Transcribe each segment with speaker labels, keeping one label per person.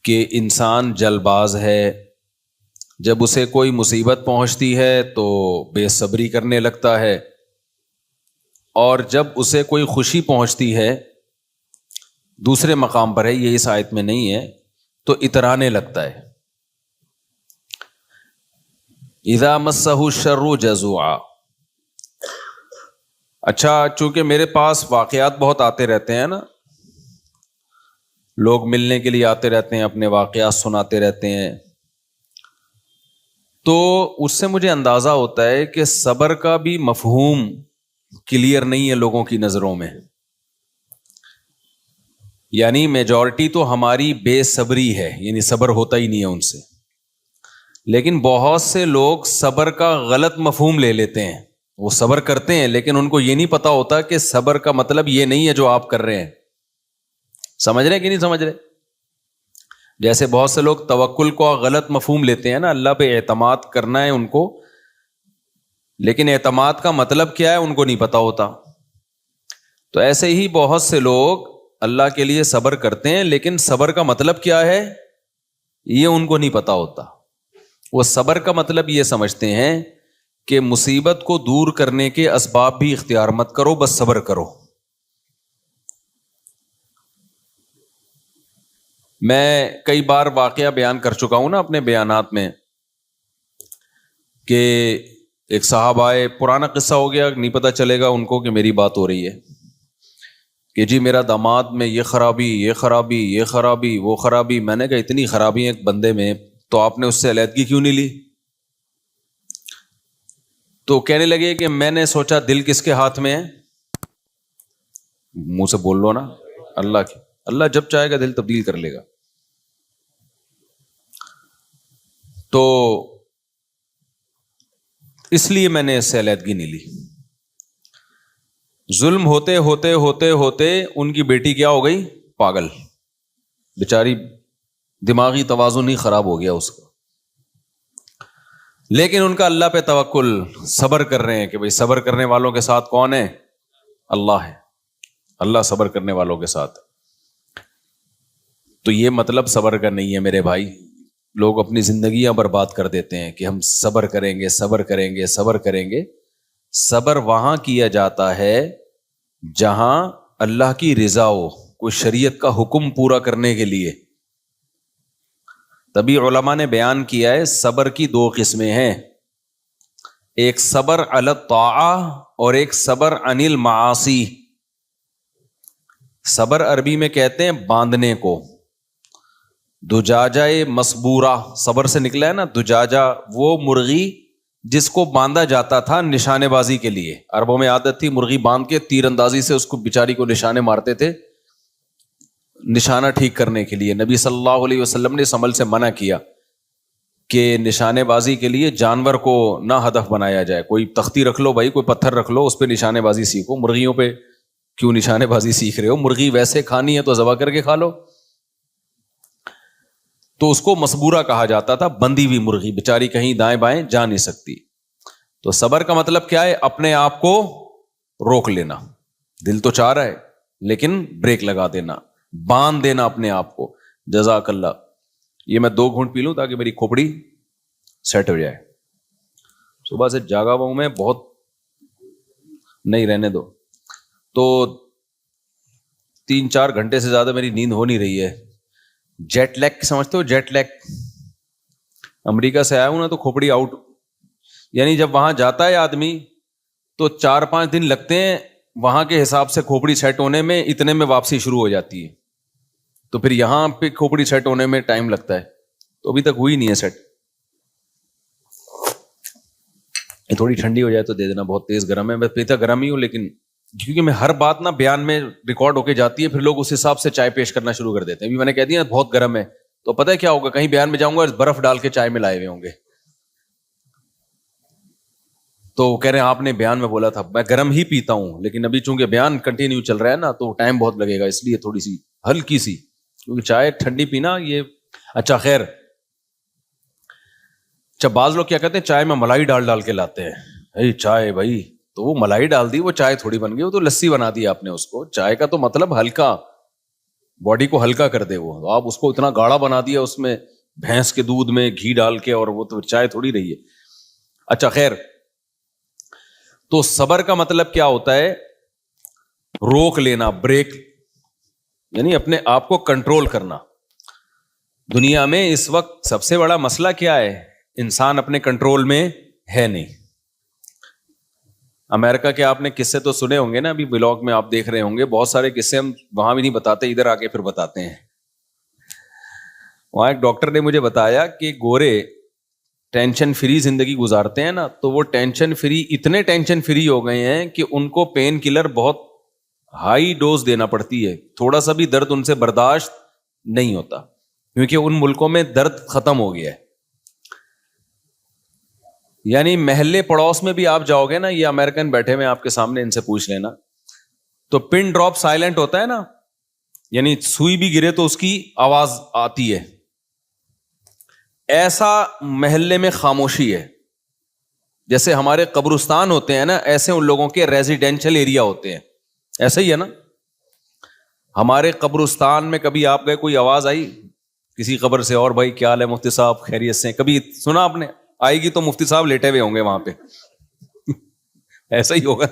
Speaker 1: کہ انسان جلد باز ہے، جب اسے کوئی مصیبت پہنچتی ہے تو بے صبری کرنے لگتا ہے، اور جب اسے کوئی خوشی پہنچتی ہے، دوسرے مقام پر ہے، یہ اس آیت میں نہیں ہے، تو اترانے لگتا ہے۔ اذا مسہ الشر جزوعا۔ اچھا، چونکہ میرے پاس واقعات بہت آتے رہتے ہیں نا، لوگ ملنے کے لیے آتے رہتے ہیں، اپنے واقعات سناتے رہتے ہیں، تو اس سے مجھے اندازہ ہوتا ہے کہ صبر کا بھی مفہوم کلیئر نہیں ہے لوگوں کی نظروں میں۔ یعنی میجورٹی تو ہماری بے صبری ہے، یعنی صبر ہوتا ہی نہیں ہے ان سے، لیکن بہت سے لوگ صبر کا غلط مفہوم لے لیتے ہیں۔ وہ صبر کرتے ہیں لیکن ان کو یہ نہیں پتا ہوتا کہ صبر کا مطلب یہ نہیں ہے جو آپ کر رہے ہیں۔ سمجھ رہے ہیں کہ نہیں سمجھ رہے؟ جیسے بہت سے لوگ توکل کو غلط مفہوم لیتے ہیں نا، اللہ پہ اعتماد کرنا ہے ان کو، لیکن اعتماد کا مطلب کیا ہے ان کو نہیں پتا ہوتا۔ تو ایسے ہی بہت سے لوگ اللہ کے لیے صبر کرتے ہیں، لیکن صبر کا مطلب کیا ہے یہ ان کو نہیں پتا ہوتا۔ وہ صبر کا مطلب یہ سمجھتے ہیں کہ مصیبت کو دور کرنے کے اسباب بھی اختیار مت کرو، بس صبر کرو۔ میں کئی بار واقعہ بیان کر چکا ہوں نا اپنے بیانات میں، کہ ایک صاحب آئے، پرانا قصہ ہو گیا، نہیں پتا چلے گا ان کو کہ میری بات ہو رہی ہے، کہ جی میرا داماد میں یہ خرابی، یہ خرابی، یہ خرابی، وہ خرابی۔ میں نے کہا اتنی خرابی ہے ایک بندے میں، تو آپ نے اس سے علیحدگی کیوں نہیں لی؟ تو کہنے لگے کہ میں نے سوچا دل کس کے ہاتھ میں ہے؟ منہ سے بول لو نا، اللہ کی۔ اللہ جب چاہے گا دل تبدیل کر لے گا۔ تو اس لیے میں نے اس سے علیحدگی نہیں لی۔ ظلم ہوتے ہوتے ہوتے ہوتے ان کی بیٹی کیا ہو گئی؟ پاگل، بیچاری دماغی توازن ہی خراب ہو گیا اس کا۔ لیکن ان کا اللہ پہ توکل، صبر کر رہے ہیں کہ بھئی صبر کرنے والوں کے ساتھ کون ہے؟ اللہ ہے، اللہ صبر کرنے والوں کے ساتھ۔ تو یہ مطلب صبر کا نہیں ہے میرے بھائی۔ لوگ اپنی زندگیاں برباد کر دیتے ہیں کہ ہم صبر کریں گے، صبر کریں گے، صبر کریں گے۔ صبر وہاں کیا جاتا ہے جہاں اللہ کی رضا ہو، کوئی شریعت کا حکم پورا کرنے کے لیے۔ تبھی علماء نے بیان کیا ہے صبر کی دو قسمیں ہیں، ایک صبر علی الطاعہ اور ایک صبر عن المعاصی۔ صبر عربی میں کہتے ہیں باندھنے کو، دجاجہ مسبورہ صبر سے نکلا ہے نا۔ دجاجہ وہ مرغی جس کو باندھا جاتا تھا نشانے بازی کے لیے، عربوں میں عادت تھی مرغی باندھ کے تیر اندازی سے اس کو بیچاری کو نشانے مارتے تھے، نشانہ ٹھیک کرنے کے لیے۔ نبی صلی اللہ علیہ وسلم نے اس عمل سے منع کیا کہ نشانے بازی کے لیے جانور کو نہ ہدف بنایا جائے۔ کوئی تختی رکھ لو بھائی، کوئی پتھر رکھ لو، اس پہ نشانے بازی سیکھو۔ مرغیوں پہ کیوں نشانے بازی سیکھ رہے ہو؟ مرغی ویسے کھانی ہے تو ذبح کر کے کھا لو۔ تو اس کو مسبورہ کہا جاتا تھا، بندھی ہوئی مرغی، بیچاری کہیں دائیں بائیں جا نہیں سکتی۔ تو صبر کا مطلب کیا ہے؟ اپنے آپ کو روک لینا، دل تو چاہ رہا ہے لیکن بریک لگا دینا، باندھ دینا اپنے آپ کو۔ جزاک اللہ، یہ میں 2 گھونٹ پی لوں تاکہ میری کھوپڑی سیٹ ہو جائے۔ صبح سے جاگا ہوا ہوں میں بہت، نہیں رہنے دو۔ تو 3-4 گھنٹے سے زیادہ میری نیند ہو نہیں رہی ہے۔ جیٹ لیگ سمجھتے ہو؟ جیٹ لیگ، امریکہ سے آیا ہوں نا تو کھوپڑی آؤٹ، یعنی جب وہاں جاتا ہے آدمی تو 4-5 دن لگتے ہیں وہاں کے حساب سے کھوپڑی سیٹ ہونے میں، اتنے میں واپسی شروع ہو جاتی ہے۔ تو پھر یہاں پہ کھوپڑی سیٹ ہونے میں ٹائم لگتا ہے، تو ابھی تک ہوئی نہیں ہے سیٹ۔ یہ تھوڑی ٹھنڈی ہو جائے تو دے دینا، بہت تیز گرم ہے۔ میں پیتا گرم ہی ہوں، لیکن کیونکہ میں ہر بات نا بیان میں ریکارڈ ہو کے جاتی ہے، پھر لوگ اس حساب سے چائے پیش کرنا شروع کر دیتے ہیں۔ ابھی میں نے کہہ دیا بہت گرم ہے، تو پتہ ہے کیا ہوگا؟ کہیں بیان میں جاؤں گا برف ڈال کے چائے میں لائے ہوئے ہوں گے، تو کہہ رہے ہیں آپ نے بیان میں بولا تھا۔ میں گرم ہی پیتا ہوں، لیکن ابھی چونکہ بیان کنٹینیو چل رہا ہے نا تو ٹائم بہت لگے گا، اس لیے تھوڑی سی ہلکی سی، کیونکہ چائے ٹھنڈی پینا یہ اچھا خیر۔ اچھا، بعض لوگ کیا کہتے ہیں چائے میں ملائی ڈال کے لاتے ہیں۔ چائے بھائی، تو وہ ملائی ڈال دی، وہ چائے تھوڑی بن گئی، وہ تو لسی بنا دی آپ نے اس کو۔ چائے کا تو مطلب ہلکا، باڈی کو ہلکا کر دے وہ. آپ اس کو اتنا گاڑھا بنا دیا اس میں بھینس کے دودھ میں گھی ڈال کے, اور وہ تو چائے تھوڑی رہی ہے. اچھا خیر, تو صبر کا مطلب کیا ہوتا ہے؟ روک لینا, بریک, یعنی اپنے آپ کو کنٹرول کرنا. دنیا میں اس وقت سب سے بڑا مسئلہ کیا ہے؟ انسان اپنے کنٹرول میں ہے نہیں. امریکہ کے آپ نے قصے تو سنے ہوں گے نا, ابھی بلاگ میں آپ دیکھ رہے ہوں گے, بہت سارے قصے ہم وہاں بھی نہیں بتاتے, ادھر آ کے پھر بتاتے ہیں. وہاں ایک ڈاکٹر نے مجھے بتایا کہ گورے ٹینشن فری زندگی گزارتے ہیں نا, تو وہ ٹینشن فری, اتنے ٹینشن فری ہو گئے ہیں کہ ان کو پین کلر بہت ہائی ڈوز دینا پڑتی ہے, تھوڑا سا بھی درد ان سے برداشت نہیں ہوتا, کیونکہ ان ملکوں میں درد ختم ہو گیا ہے. یعنی محلے پڑوس میں بھی آپ جاؤ گے نا, یہ امریکن بیٹھے ہوئے آپ کے سامنے, ان سے پوچھ لینا, تو پن ڈراپ سائلنٹ ہوتا ہے نا, یعنی سوئی بھی گرے تو اس کی آواز آتی ہے. ایسا محلے میں خاموشی ہے. جیسے ہمارے قبرستان ہوتے ہیں نا, ایسے ان لوگوں کے ریزیڈینشل ایریا ہوتے ہیں. ایسا ہی ہے نا, ہمارے قبرستان میں کبھی آپ گئے, کوئی آواز آئی کسی قبر سے, اور بھائی کیا حال ہے مفتی صاحب, خیریت سے, کبھی سنا آپ نے؟ آئے گی تو مفتی صاحب لیٹے ہوئے ہوں گے وہاں پہ. ایسا ہی ہوگا.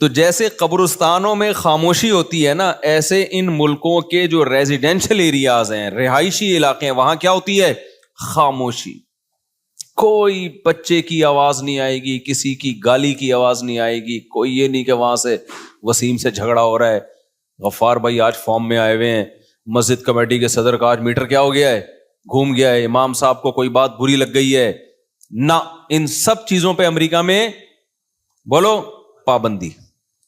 Speaker 1: تو جیسے قبرستانوں میں خاموشی ہوتی ہے نا, ایسے ان ملکوں کے جو ریزیڈینشل ایریاز ہیں, رہائشی علاقے ہیں, وہاں کیا ہوتی ہے؟ خاموشی. کوئی بچے کی آواز نہیں آئے گی, کسی کی گالی کی آواز نہیں آئے گی, کوئی یہ نہیں کہ وہاں سے وسیم سے جھگڑا ہو رہا ہے, غفار بھائی آج فارم میں آئے ہوئے ہیں, مسجد کمیٹی کے صدر کا آج میٹر کیا ہو گیا ہے, گھوم گیا ہے, امام صاحب کو کوئی بات بری لگ گئی ہے. نہ, ان سب چیزوں پہ امریکہ میں بولو پابندی.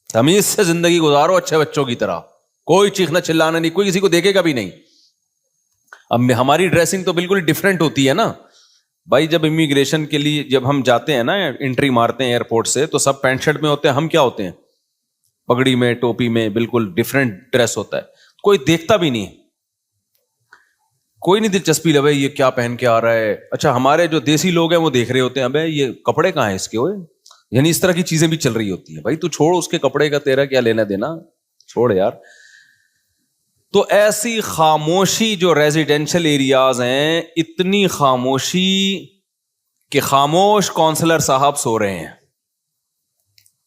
Speaker 1: تمیز سے زندگی گزارو اچھے بچوں کی طرح, کوئی چیخنا چلانا نہیں, کوئی کسی کو دیکھے گا بھی نہیں. اب ہماری ڈریسنگ تو بالکل ڈیفرنٹ ہوتی ہے نا بھائی. جب امیگریشن کے لیے جب ہم جاتے ہیں نا, انٹری مارتے ہیں ایئرپورٹ سے, تو سب پینٹ شرٹ میں ہوتے ہیں, ہم کیا ہوتے ہیں؟ پگڑی میں, ٹوپی میں, بالکل ڈیفرنٹ ڈریس ہوتا ہے. کوئی دیکھتا بھی نہیں, کوئی نہیں دلچسپی لے یہ کیا پہن کے آ رہا ہے. اچھا ہمارے جو دیسی لوگ ہیں وہ دیکھ رہے ہوتے ہیں, ابے یہ کپڑے کہاں ہیں اس کے, ہوئے یعنی اس طرح کی چیزیں بھی چل رہی ہوتی ہیں. بھائی تو چھوڑ اس کے کپڑے کا, تیرا کیا لینا دینا, چھوڑ یار. تو ایسی خاموشی جو ریزیڈینشل ایریاز ہیں, اتنی خاموشی کہ خاموش کونسلر صاحب سو رہے ہیں.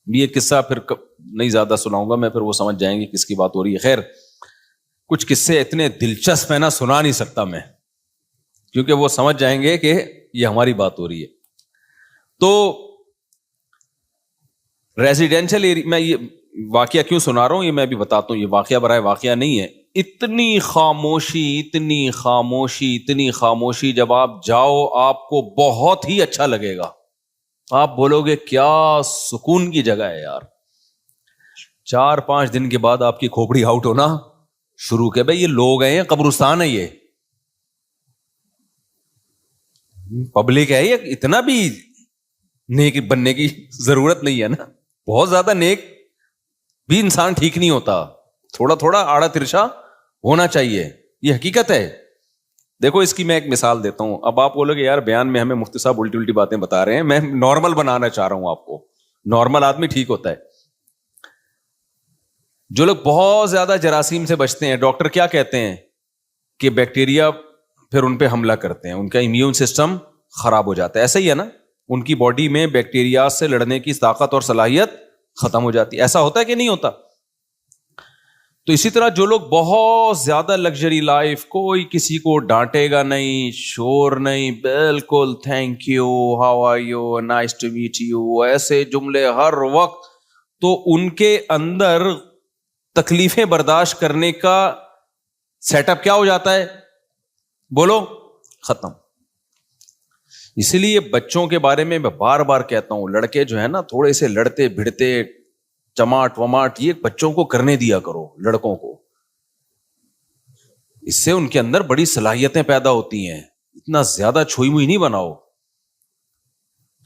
Speaker 1: یہ قصہ پھر نہیں زیادہ سناؤں گا میں, پھر وہ سمجھ جائیں گے کس کی بات ہو رہی ہے. خیر, کچھ قصے اتنے دلچسپ ہیں نا, سنا نہیں سکتا میں, کیونکہ وہ سمجھ جائیں گے کہ یہ ہماری بات ہو رہی ہے. تو ریزیڈینشل ایریا میں یہ واقعہ کیوں سنا رہا ہوں, یہ میں بھی بتاتا ہوں. یہ واقعہ برائے واقعہ نہیں ہے. اتنی خاموشی, اتنی خاموشی, اتنی خاموشی, جب آپ جاؤ آپ کو بہت ہی اچھا لگے گا. آپ بولو گے کیا سکون کی جگہ ہے یار. 4-5 دن کے بعد آپ کی کھوپڑی آؤٹ ہونا شروع کے, بھائی یہ لوگ ہیں, قبرستان ہے, یہ پبلک ہے, یہ اتنا بھی نیک بننے کی ضرورت نہیں ہے نا. بہت زیادہ نیک بھی انسان ٹھیک نہیں ہوتا, تھوڑا تھوڑا آڑا ترچھا ہونا چاہیے, یہ حقیقت ہے. دیکھو اس کی میں ایک مثال دیتا ہوں. اب آپ بولو گے یار بیان میں ہمیں مفتی صاحب الٹی الٹی باتیں بتا رہے ہیں, میں نارمل بنانا چاہ رہا ہوں آپ کو. نارمل آدمی ٹھیک ہوتا ہے. جو لوگ بہت زیادہ جراثیم سے بچتے ہیں, ڈاکٹر کیا کہتے ہیں کہ بیکٹیریا پھر ان پہ حملہ کرتے ہیں, ان کا امیون سسٹم خراب ہو جاتا ہے. ایسا ہی ہے نا, ان کی باڈی میں بیکٹیریا سے لڑنے کی طاقت اور صلاحیت ختم ہو جاتی ہے. ایسا ہوتا ہے کہ نہیں ہوتا؟ تو اسی طرح جو لوگ بہت زیادہ لگژری لائف, کوئی کسی کو ڈانٹے گا نہیں, شور نہیں, بالکل thank you, how are you, nice to meet you, ایسے جملے ہر وقت, تو ان کے اندر تکلیفیں برداشت کرنے کا سیٹ اپ کیا ہو جاتا ہے؟ بولو, ختم. اسی لیے بچوں کے بارے میں بار بار کہتا ہوں, لڑکے جو ہے نا تھوڑے سے لڑتے بھڑتے, چماٹ وماٹ, یہ بچوں کو کرنے دیا کرو, لڑکوں کو. اس سے ان کے اندر بڑی صلاحیتیں پیدا ہوتی ہیں. اتنا زیادہ چھوئی موئی نہیں بناؤ.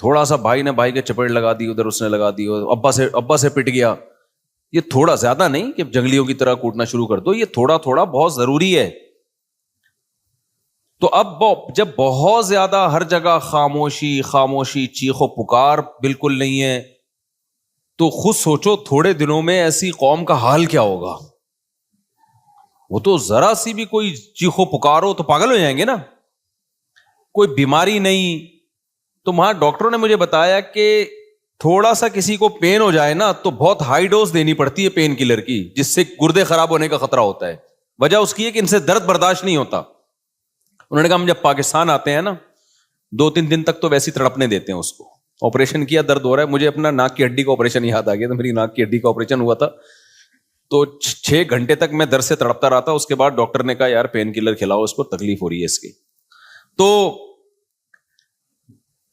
Speaker 1: تھوڑا سا بھائی نے بھائی کے چپیڑ لگا دی, ادھر اس نے لگا دی, ابا سے پٹ گیا, یہ تھوڑا زیادہ نہیں کہ جنگلیوں کی طرح کوٹنا شروع کر دو, یہ تھوڑا تھوڑا بہت ضروری ہے. تو اب جب بہت زیادہ ہر جگہ خاموشی خاموشی, چیخ و پکار بالکل نہیں ہے, تو خود سوچو تھوڑے دنوں میں ایسی قوم کا حال کیا ہوگا. وہ تو ذرا سی بھی کوئی چیخو پکارو تو پاگل ہو جائیں گے نا. کوئی بیماری نہیں. تو وہاں ڈاکٹروں نے مجھے بتایا کہ تھوڑا سا کسی کو پین ہو جائے نا تو بہت ہائی ڈوز دینی پڑتی ہے پین کلر کی, جس سے گردے خراب ہونے کا خطرہ ہوتا ہے. وجہ اس کی ہے کہ ان سے درد برداشت نہیں ہوتا. انہوں نے کہا ہم جب پاکستان آتے ہیں نا 2-3 دن تک تو ویسی تڑپنے دیتے ہیں اس کو. آپریشن کیا, درد ہو رہا ہے. مجھے اپنا ناک کی ہڈی کا آپریشن یاد آ گیا تھا. میری ناک کی ہڈی کا آپریشن ہوا تھا تو 6 گھنٹے تک میں درد سے تڑپتا رہا تھا. اس کے بعد ڈاکٹر نے کہا یار پین کلر کھلاؤ, اس کو تکلیف ہو رہی ہے اس کی. تو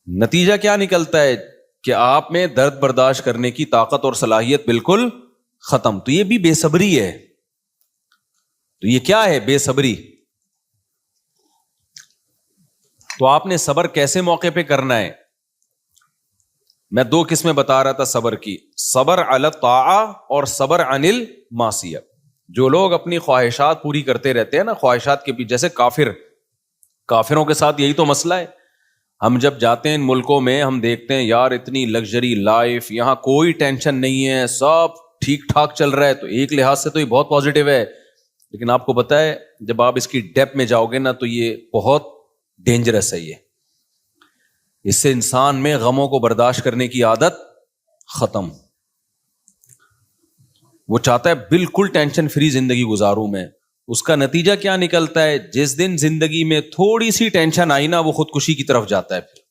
Speaker 1: نتیجہ کیا نکلتا ہے کہ آپ میں درد برداشت کرنے کی طاقت اور صلاحیت بالکل ختم. تو یہ بھی بے صبری ہے. تو یہ کیا ہے بے صبری؟ تو آپ نے صبر کیسے موقع پہ کرنا ہے؟ میں 2 قسمیں بتا رہا تھا صبر کی, صبر علی الطاعہ اور صبر عن المعصیہ. جو لوگ اپنی خواہشات پوری کرتے رہتے ہیں نا, خواہشات کے پیچھے, جیسے کافروں کے ساتھ یہی تو مسئلہ ہے. ہم جب جاتے ہیں ان ملکوں میں ہم دیکھتے ہیں یار اتنی لگژری لائف, یہاں کوئی ٹینشن نہیں ہے, سب ٹھیک ٹھاک چل رہا ہے. تو ایک لحاظ سے تو یہ بہت پازیٹیو ہے, لیکن آپ کو پتا ہے جب آپ اس کی ڈیپ میں جاؤ گے نا تو یہ بہت ڈینجرس ہے. یہ اس سے انسان میں غموں کو برداشت کرنے کی عادت ختم. وہ چاہتا ہے بالکل ٹینشن فری زندگی گزاروں میں. اس کا نتیجہ کیا نکلتا ہے؟ جس دن زندگی میں تھوڑی سی ٹینشن آئی نا وہ خودکشی کی طرف جاتا ہے. پھر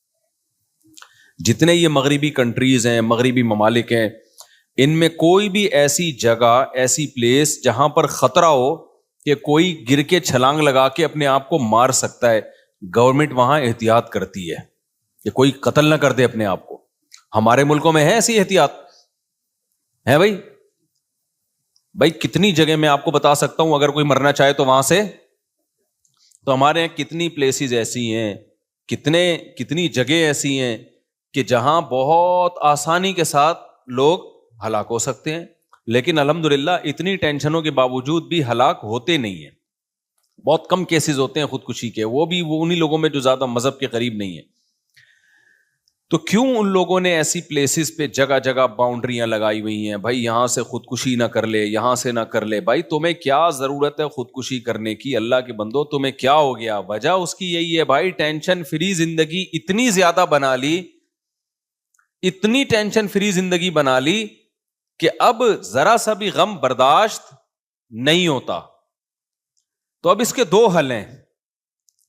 Speaker 1: جتنے یہ مغربی کنٹریز ہیں, مغربی ممالک ہیں, ان میں کوئی بھی ایسی جگہ, ایسی پلیس جہاں پر خطرہ ہو کہ کوئی گر کے چھلانگ لگا کے اپنے آپ کو مار سکتا ہے, گورنمنٹ وہاں احتیاط کرتی ہے کہ کوئی قتل نہ کر دے اپنے آپ کو. ہمارے ملکوں میں ہے ایسی احتیاط؟ ہے بھائی کتنی جگہ میں آپ کو بتا سکتا ہوں, اگر کوئی مرنا چاہے تو وہاں سے. تو ہمارے یہاں کتنی پلیسز ایسی ہیں, کتنی جگہ ایسی ہیں کہ جہاں بہت آسانی کے ساتھ لوگ ہلاک ہو سکتے ہیں, لیکن الحمدللہ اتنی ٹینشنوں کے باوجود بھی ہلاک ہوتے نہیں ہیں. بہت کم کیسز ہوتے ہیں خودکشی کے, وہ بھی انہی لوگوں میں جو زیادہ مذہب کے قریب نہیں ہیں. تو کیوں ان لوگوں نے ایسی پلیسز پہ جگہ جگہ باؤنڈریاں لگائی ہوئی ہیں؟ بھائی یہاں سے خودکشی نہ کر لے, یہاں سے نہ کر لے. بھائی تمہیں کیا ضرورت ہے خودکشی کرنے کی؟ اللہ کے بندو تمہیں کیا ہو گیا؟ وجہ اس کی یہی ہے بھائی, ٹینشن فری زندگی اتنی زیادہ بنا لی, اتنی ٹینشن فری زندگی بنا لی کہ اب ذرا سا بھی غم برداشت نہیں ہوتا. تو اب اس کے 2 حل ہیں,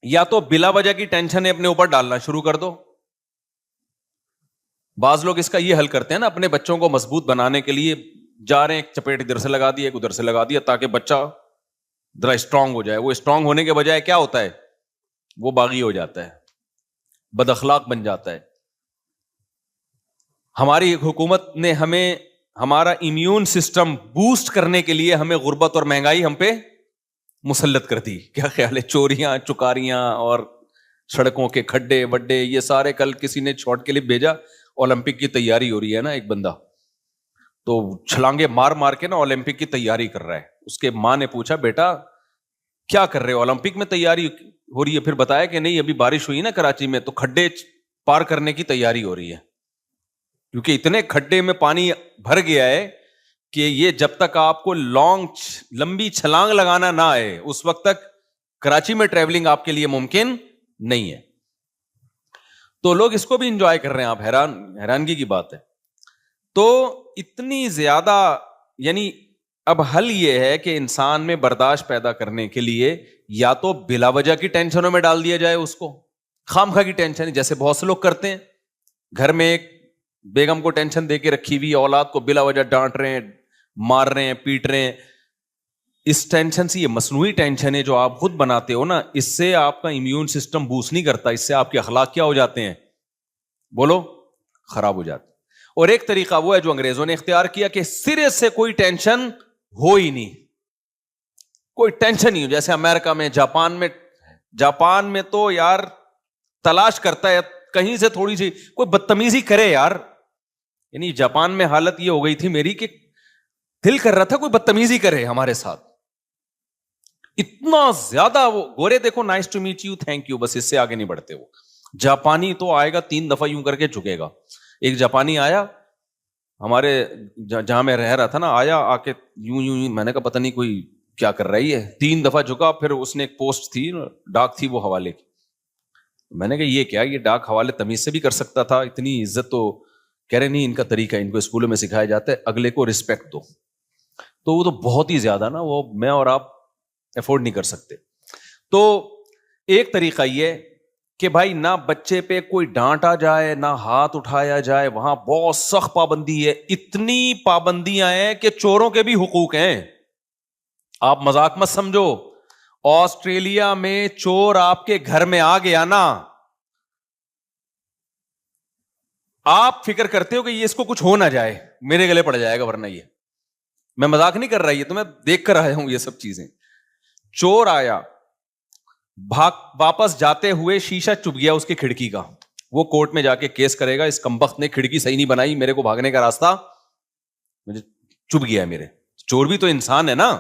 Speaker 1: یا تو بلا وجہ کی ٹینشن اپنے اوپر ڈالنا شروع کر دو. بعض لوگ اس کا یہ حل کرتے ہیں نا, اپنے بچوں کو مضبوط بنانے کے لیے جا رہے ہیں, ایک چپیٹ ادھر سے لگا دیا, ایک ادھر سے لگا دیا, تاکہ بچہ ذرا اسٹرانگ ہو جائے. وہ اسٹرانگ ہونے کے بجائے کیا ہوتا ہے, وہ باغی ہو جاتا ہے, بد اخلاق بن جاتا ہے. ہماری حکومت نے ہمیں ہمارا امیون سسٹم بوسٹ کرنے کے لیے ہمیں غربت اور مہنگائی ہم پہ مسلط کر دی. کیا خیال ہے؟ چوریاں چکاریاں اور سڑکوں کے کھڈے وڈے, یہ سارے. کل کسی نے شارٹ کلپ بھیجا, اولمپک کی تیاری ہو رہی ہے نا, ایک بندہ تو چھلانگے مار مار کے نا اولمپک کی تیاری کر رہا ہے. اس کے ماں نے پوچھا بیٹا کیا کر رہے ہو؟ اولمپک میں تیاری ہو رہی ہے. پھر بتایا کہ نہیں ابھی بارش ہوئی نا کراچی میں, تو کھڈے پار کرنے کی تیاری ہو رہی ہے, کیونکہ اتنے کھڈے میں پانی بھر گیا ہے کہ یہ جب تک آپ کو لمبی چھلانگ لگانا نہ آئے اس وقت تک کراچی میں ٹریولنگ آپ کے لیے ممکن نہیں ہے. تو لوگ اس کو بھی انجوائے کر رہے ہیں. آپ حیرانگی کی بات ہے. تو اتنی زیادہ, یعنی اب حل یہ ہے کہ انسان میں برداشت پیدا کرنے کے لیے یا تو بلا وجہ کی ٹینشنوں میں ڈال دیا جائے اس کو, خام خواہ کی ٹینشن, جیسے بہت سے لوگ کرتے ہیں. گھر میں ایک بیگم کو ٹینشن دے کے رکھی ہوئی, اولاد کو بلا وجہ ڈانٹ رہے ہیں, مار رہے ہیں, پیٹ رہے ہیں. اس ٹینشن سے, یہ مصنوعی ٹینشن ہے جو آپ خود بناتے ہو نا, اس سے آپ کا امیون سسٹم بوسٹ نہیں کرتا, اس سے آپ کے اخلاق کیا ہو جاتے ہیں؟ بولو, خراب ہو جاتے. اور ایک طریقہ وہ ہے جو انگریزوں نے اختیار کیا کہ سرے سے کوئی ٹینشن ہو ہی نہیں, کوئی ٹینشن نہیں ہو. جیسے امریکہ میں, جاپان میں تو یار تلاش کرتا ہے کہیں سے تھوڑی سی کوئی بدتمیزی کرے یار. یعنی جاپان میں حالت یہ ہو گئی تھی میری کہ دل کر رہا تھا کوئی بدتمیزی کرے ہمارے ساتھ. اتنا زیادہ وہ گورے دیکھو, nice to meet you, thank you, بس اس سے آگے نہیں بڑھتے. وہ جاپانی تو آئے گا 3 دفعہ یوں کر کے جھکے گا. ایک جاپانی آیا ہمارے جہاں میں رہ رہا تھا نا, آیا آ کے یوں, میں نے کہا پتہ نہیں کوئی کیا کر رہی ہے, 3 دفعہ جھکا, پھر اس نے ایک پوسٹ تھی, ڈاک تھی وہ حوالے کی, میں نے کہا یہ کیا, یہ ڈاک حوالے تمیز سے بھی کر سکتا تھا, اتنی عزت تو, کہہ رہے نہیں ان کا طریقہ, ان کو اسکولوں میں سکھایا جاتا ہے اگلے کو رسپیکٹ دو, تو وہ تو بہت ہی زیادہ نا, وہ میں اور آپ افورڈ نہیں کر سکتے. تو ایک طریقہ یہ کہ بھائی نہ بچے پہ کوئی ڈانٹا جائے, نہ ہاتھ اٹھایا جائے, وہاں بہت سخت پابندی ہے, اتنی پابندیاں ہیں کہ چوروں کے بھی حقوق ہیں. آپ مذاق مت سمجھو, آسٹریلیا میں چور آپ کے گھر میں آ گیا نا, آپ فکر کرتے ہو کہ یہ اس کو کچھ ہو نہ جائے, میرے گلے پڑ جائے گا, ورنہ یہ, میں مذاق نہیں کر رہا, یہ تو میں دیکھ کر آیا ہوں یہ سب چیزیں. چور آیا, واپس جاتے ہوئے شیشہ چپ گیا اس کی کھڑکی کا, وہ کورٹ میں جا کے کیس کرے گا, اس کمبخت نے کھڑکی صحیح نہیں بنائی, میرے کو بھاگنے کا راستہ مجھے چپ گیا ہے میرے. چور بھی تو انسان ہے نا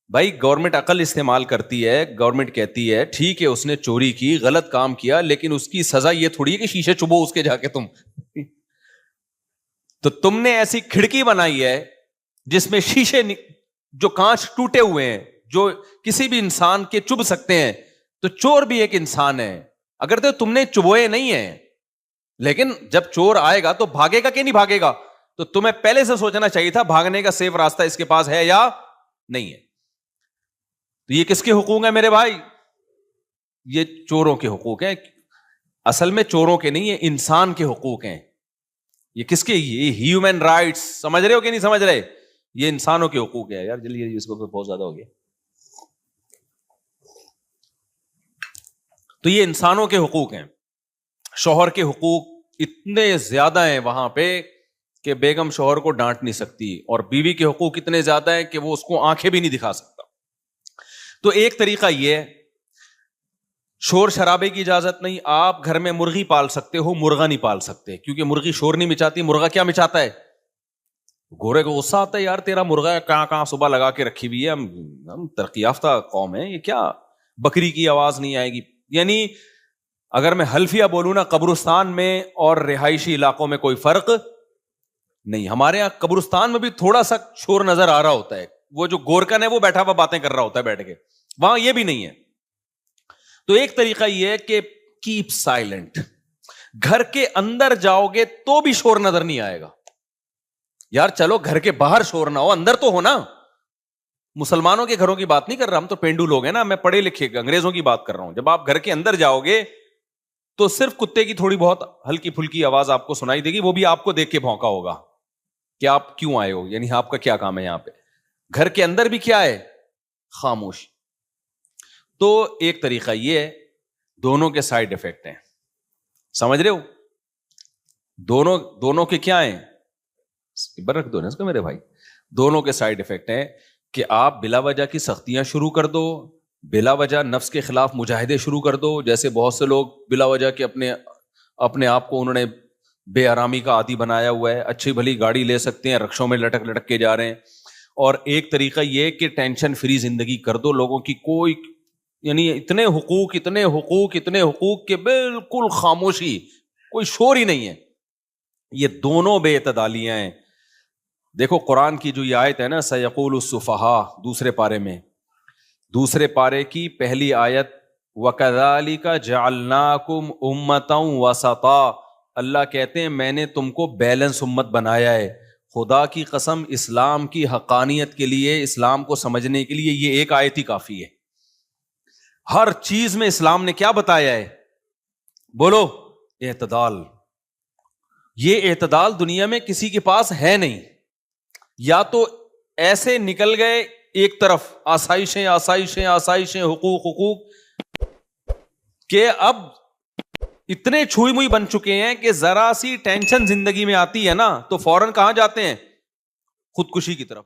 Speaker 1: بھائی, گورنمنٹ عقل استعمال کرتی ہے, گورنمنٹ کہتی ہے ٹھیک ہے اس نے چوری کی, غلط کام کیا, لیکن اس کی سزا یہ تھوڑی ہے کہ شیشے چبو اس کے جا کے تم. تو تم نے ایسی کھڑکی بنائی ہے جس میں شیشے جو کانچ ٹوٹے ہوئے ہیں, جو کسی بھی انسان کے چبھ سکتے ہیں, تو چور بھی ایک انسان ہے. اگر تو تم نے چبوئے نہیں ہیں, لیکن جب چور آئے گا تو بھاگے گا کہ نہیں بھاگے گا, تو تمہیں پہلے سے سوچنا چاہیے تھا بھاگنے کا سیف راستہ اس کے پاس ہے یا نہیں ہے. تو یہ کس کے حقوق ہیں میرے بھائی؟ یہ چوروں کے حقوق ہیں. اصل میں چوروں کے نہیں, یہ انسان کے حقوق ہیں. یہ کس کے, یہ ہیومن رائٹس, سمجھ رہے ہو کہ نہیں سمجھ رہے, یہ انسانوں کے حقوق ہے. یار جلدی اس کو بہت زیادہ ہو گیا. تو یہ انسانوں کے حقوق ہیں. شوہر کے حقوق اتنے زیادہ ہیں وہاں پہ کہ بیگم شوہر کو ڈانٹ نہیں سکتی, اور بیوی کے حقوق اتنے زیادہ ہیں کہ وہ اس کو آنکھیں بھی نہیں دکھا سکتا. تو ایک طریقہ یہ ہے, شور شرابے کی اجازت نہیں. آپ گھر میں مرغی پال سکتے ہو, مرغا نہیں پال سکتے, کیونکہ مرغی شور نہیں مچاتی. مرغا کیا مچاتا ہے؟ گورے کو غصہ آتا ہے, یار تیرا مرغا کہاں صبح لگا کے رکھی ہوئی ہے, ہم ترقی یافتہ قوم ہے, یہ کیا بکری کی آواز نہیں آئے گی. یعنی اگر میں حلفیہ بولوں نا, قبرستان میں اور رہائشی علاقوں میں کوئی فرق نہیں. ہمارے یہاں قبرستان میں بھی تھوڑا سا شور نظر آ رہا ہوتا ہے, وہ جو گورکن ہے وہ بیٹھا ہوا باتیں کر رہا ہوتا ہے بیٹھ کے, وہاں یہ بھی نہیں ہے. تو ایک طریقہ یہ ہے کہ کیپ سائلنٹ. گھر کے اندر جاؤ گے تو بھی شور نظر نہیں آئے گا. یار چلو گھر کے باہر شور نہ ہو, اندر تو ہو نا. مسلمانوں کے گھروں کی بات نہیں کر رہا, ہم تو پینڈو لوگ ہیں نا, میں پڑھے لکھے انگریزوں کی بات کر رہا ہوں. جب آپ گھر کے اندر جاؤ گے تو صرف کتے کی تھوڑی بہت ہلکی پھلکی آواز آپ کو سنائی دے گی, وہ بھی آپ کو دیکھ کے بھونکا ہوگا کہ آپ کیوں آئے ہو, یعنی آپ کا کیا کام ہے یہاں پہ. گھر کے اندر بھی کیا ہے؟ خاموش. تو ایک طریقہ یہ ہے, دونوں کے سائیڈ افیکٹ ہیں, سمجھ رہے ہو, دونوں کے کیا ہیں, رکھ دو نا اس کو میرے بھائی, دونوں کے سائیڈ افیکٹ ہیں کہ آپ بلا وجہ کی سختیاں شروع کر دو, بلا وجہ نفس کے خلاف مجاہدے شروع کر دو. جیسے بہت سے لوگ بلا وجہ کے اپنے آپ کو انہوں نے بے آرامی کا عادی بنایا ہوا ہے. اچھی بھلی گاڑی لے سکتے ہیں, رکشوں میں لٹک کے جا رہے ہیں. اور ایک طریقہ یہ کہ ٹینشن فری زندگی کر دو, لوگوں کی کوئی, یعنی اتنے حقوق کہ بالکل خاموشی, کوئی شور ہی نہیں ہے. یہ دونوں بے اعتدالیاں ہیں. دیکھو قرآن کی جو یہ آیت ہے نا, سیقول السفہاء, دوسرے پارے کی پہلی آیت, وَكَذَلِكَ جَعَلْنَاكُمْ أُمَّةً وَسَطًا, اللہ کہتے ہیں میں نے تم کو بیلنس امت بنایا ہے. خدا کی قسم اسلام کی حقانیت کے لیے, اسلام کو سمجھنے کے لیے یہ ایک آیت ہی کافی ہے. ہر چیز میں اسلام نے کیا بتایا ہے؟ بولو, اعتدال. یہ اعتدال دنیا میں کسی کے پاس ہے نہیں. یا تو ایسے نکل گئے ایک طرف, آسائشیں, حقوق, کہ اب اتنے چھوئی موئی بن چکے ہیں کہ ذرا سی ٹینشن زندگی میں آتی ہے نا تو فوراً کہاں جاتے ہیں؟ خودکشی کی طرف.